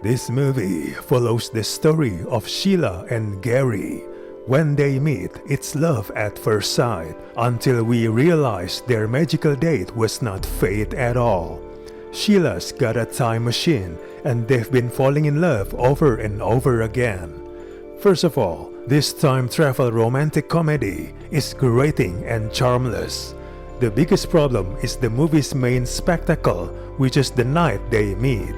This movie follows the story of Sheila and Gary. When they meet, it's love at first sight, until we realize their magical date was not fate at all. Sheila's got a time machine, and they've been falling in love over and over again. First of all, this time travel romantic comedy is grating and charmless. The biggest problem is the movie's main spectacle, which is the night they meet.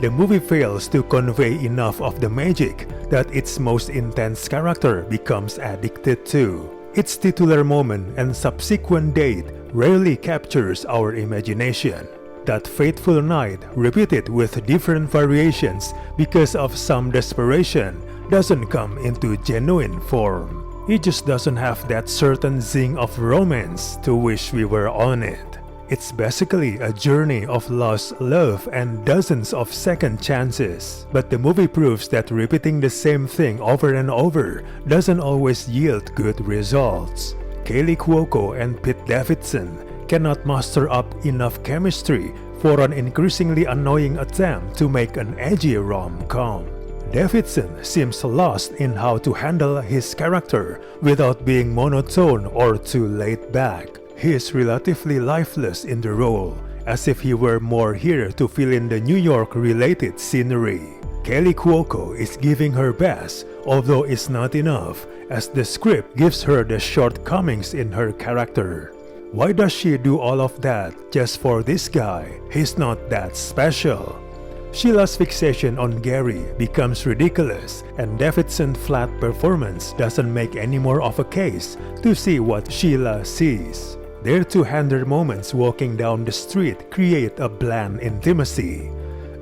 The movie fails to convey enough of the magic that its most intense character becomes addicted to. Its titular moment and subsequent date rarely captures our imagination. That fateful night, repeated with different variations because of some desperation, doesn't come into genuine form. It just doesn't have that certain zing of romance to wish we were on it. It's basically a journey of lost love and dozens of second chances. But the movie proves that repeating the same thing over and over doesn't always yield good results. Kaley Cuoco and Pete Davidson cannot muster up enough chemistry for an increasingly annoying attempt to make an edgy rom-com. Davidson seems lost in how to handle his character without being monotone or too laid back. He is relatively lifeless in the role, as if he were more here to fill in the New York-related scenery. Kaley Cuoco is giving her best, although it's not enough, as the script gives her the shortcomings in her character. Why does she do all of that just for this guy? He's not that special. Sheila's fixation on Gary becomes ridiculous, and Davidson's flat performance doesn't make any more of a case to see what Sheila sees. Their two-hander moments walking down the street create a bland intimacy.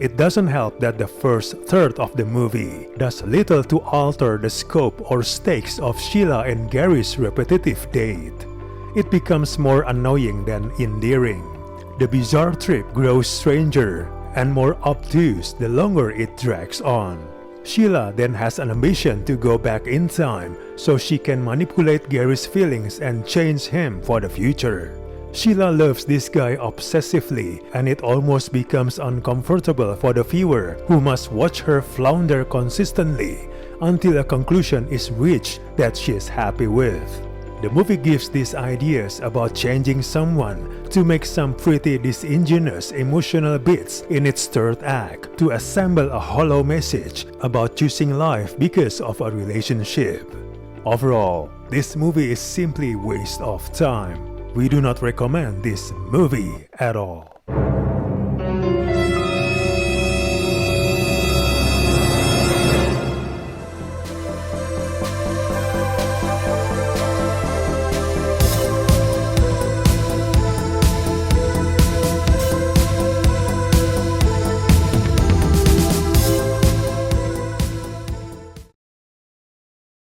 It doesn't help that the first third of the movie does little to alter the scope or stakes of Sheila and Gary's repetitive date. It becomes more annoying than endearing. The bizarre trip grows stranger and more obtuse the longer it drags on. Sheila then has an ambition to go back in time so she can manipulate Gary's feelings and change him for the future. Sheila loves this guy obsessively, and it almost becomes uncomfortable for the viewer, who must watch her flounder consistently until a conclusion is reached that she is happy with. The movie gives these ideas about changing someone to make some pretty disingenuous emotional bits in its third act to assemble a hollow message about choosing life because of a relationship. Overall, this movie is simply a waste of time. We do not recommend this movie at all.